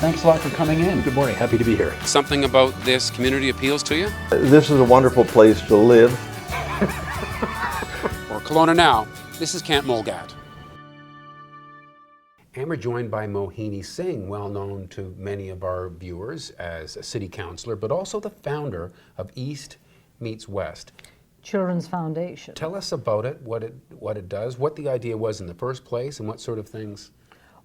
Thanks a lot for coming in. Good morning, happy to be here. Something about this community appeals to you? This is a wonderful place to live. For Kelowna Now, this is Camp Mulgat. And we're joined by Mohini Singh, well known to many of our viewers as a city councillor, but also the founder of East Meets West Children's Foundation. Tell us about it, what it does, what the idea was in the first place, and what sort of things.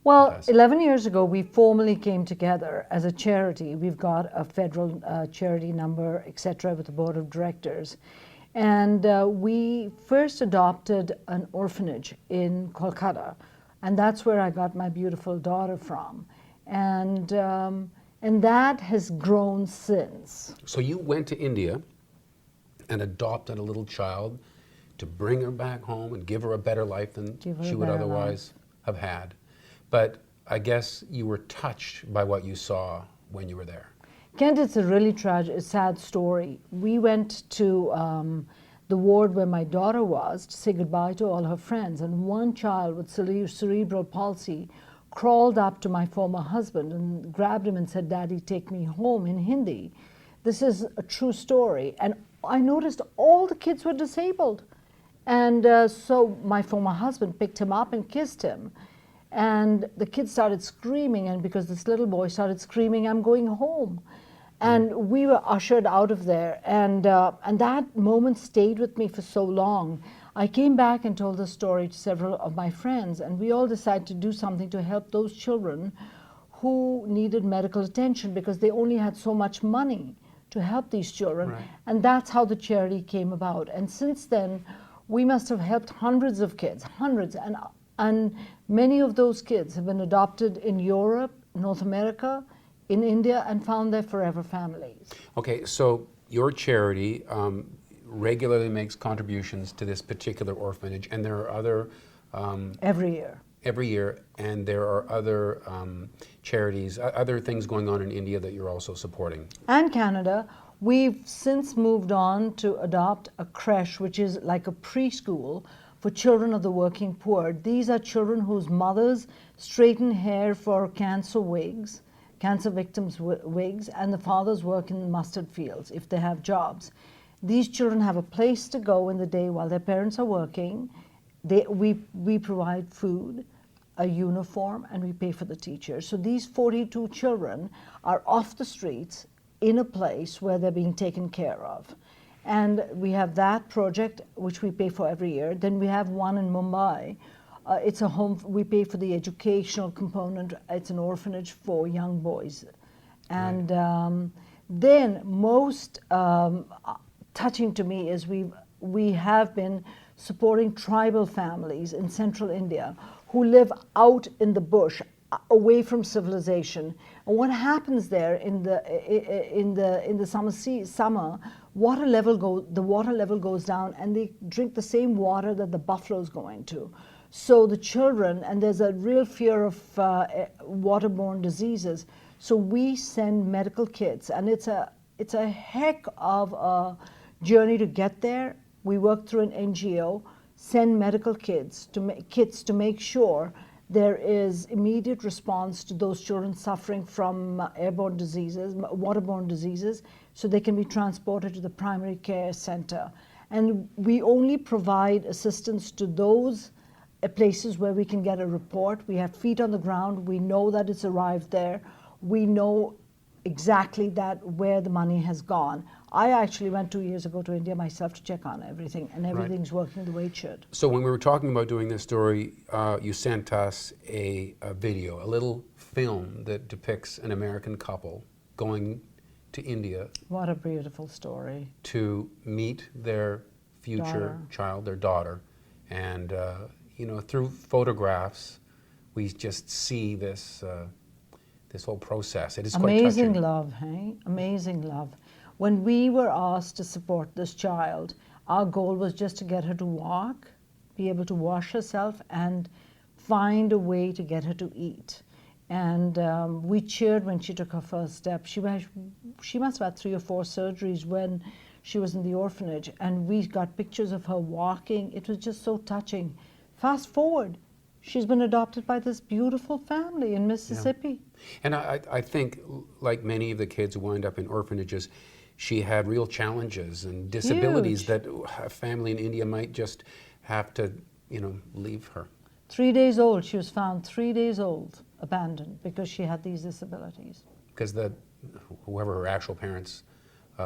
Well, 11 years ago, we formally came together as a charity. We've got a federal charity number, etc., with the board of directors. And we first adopted an orphanage in Kolkata. And that's where I got my beautiful daughter from. And that has grown since. So you went to India and adopted a little child to bring her back home and give her a better life than she would otherwise have had. But I guess you were touched by what you saw when you were there. Kent, it's a really tragic, sad story. We went to the ward where my daughter was to say goodbye to all her friends, and one child with cerebral palsy crawled up to my former husband and grabbed him and said, "Daddy, take me home," in Hindi. This is a true story. And I noticed all the kids were disabled. And so my former husband picked him up and kissed him. And the kids started screaming, and because this little boy started screaming, "I'm going home." And we were ushered out of there, and that moment stayed with me for so long. I came back and told the story to several of my friends, and we all decided to do something to help those children who needed medical attention because they only had so much money to help these children. Right. And that's how the charity came about. And since then, we must have helped hundreds of kids, hundreds, and many of those kids have been adopted in Europe, North America, in India, and found their forever families. Okay, so your charity regularly makes contributions to this particular orphanage, and there are other... Every year. Every year, and there are other charities, other things going on in India that you're also supporting. And Canada. We've since moved on to adopt a creche, which is like a preschool for children of the working poor. These are children whose mothers straighten hair for cancer victims' wigs, and the fathers work in mustard fields if they have jobs. These children have a place to go in the day while their parents are working. We provide food, a uniform, and we pay for the teachers. So these 42 children are off the streets in a place where they're being taken care of. And we have that project, which we pay for every year. Then we have one in Mumbai. It's a home, we pay for the educational component. It's an orphanage for young boys. And then most touching to me is we have been supporting tribal families in central India who live out in the bush, away from civilization. And what happens there in the summer, the water level goes down, and they drink the same water that the buffalo's going to. So the children, and there's a real fear of waterborne diseases. So we send medical kits, and it's a heck of a journey to get there. We work through an NGO, send medical kits to make sure there is immediate response to those children suffering from airborne diseases, waterborne diseases, so they can be transported to the primary care center. And we only provide assistance to those places where we can get a report. We have feet on the ground. We know that it's arrived there. We know exactly where the money has gone. I actually went 2 years ago to India myself to check on everything, and everything's working the way it should. So when we were talking about doing this story, you sent us a video, a little film that depicts an American couple going to India. What a beautiful story. To meet their future child, their daughter. And through photographs, we just see this whole process. It is quite touching. Amazing love, hey? Amazing love. When we were asked to support this child, our goal was just to get her to walk, be able to wash herself, and find a way to get her to eat. And we cheered when she took her first step. She must have had 3 or 4 surgeries when she was in the orphanage, and we got pictures of her walking. It was just so touching. Fast forward, she's been adopted by this beautiful family in Mississippi. Yeah. And I think, like many of the kids who wind up in orphanages, she had real challenges and disabilities Huge. that a family in India might just have to, leave her. 3 days old, she was found 3 days old, abandoned, because she had these disabilities. Because whoever her actual parents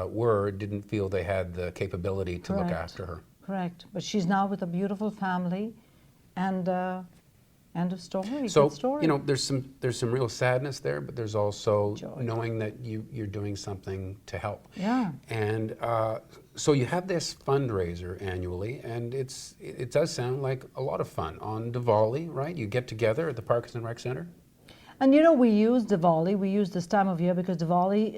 were didn't feel they had the capability to look Correct. after her. Correct. But she's now with a beautiful family, and end of story. So, Good story. there's some real sadness there, but there's also Joy. knowing that you're doing something to help. Yeah. And so you have this fundraiser annually, and it does sound like a lot of fun. On Diwali, right? You get together at the Parkinson Rec Centre. And we use Diwali. We use this time of year because Diwali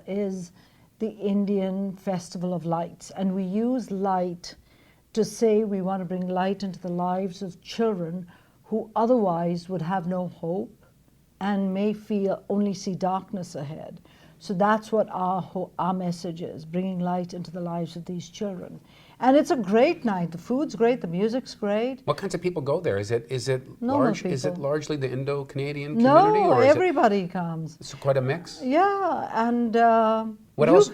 is the Indian festival of lights, and we use light to say we want to bring light into the lives of children who otherwise would have no hope and may only see darkness ahead. So that's what our message is, bringing light into the lives of these children. And it's a great night. The food's great, the music's great. What kinds of people go there? Is it Normal large? Is it people. largely the Indo-Canadian community, No, or is everybody comes. it's quite a mix? Yeah, and What else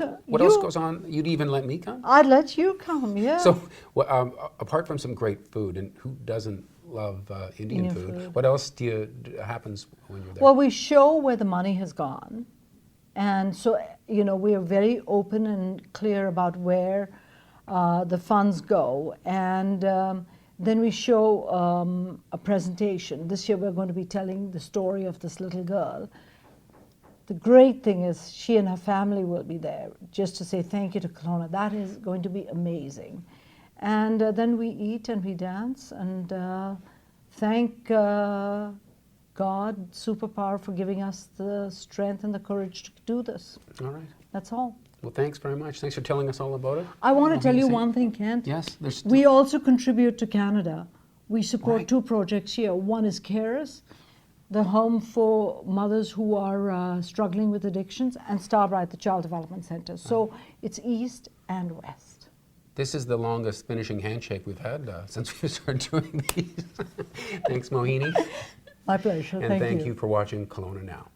goes on? You'd even let me come? I'd let you come, yeah. So, apart from some great food, and who doesn't love Indian food? What else happens when you're there? Well, we show where the money has gone. And so, we are very open and clear about where the funds go. And then we show a presentation. This year we're going to be telling the story of this little girl. The great thing is she and her family will be there just to say thank you to Kelowna. That is going to be amazing. And then we eat and we dance and thank God, superpower, for giving us the strength and the courage to do this. All right. That's all. Well, thanks very much. Thanks for telling us all about it. I want to tell you Singh. one thing, Kent. Yes, there's We also contribute to Canada. We support Right. 2 projects here. One is Carers, the home for mothers who are struggling with addictions, and Starbright, the Child Development Centre. So it's east and west. This is the longest finishing handshake we've had since we started doing these. Thanks, Mohini. My pleasure. And thank you for watching Kelowna Now.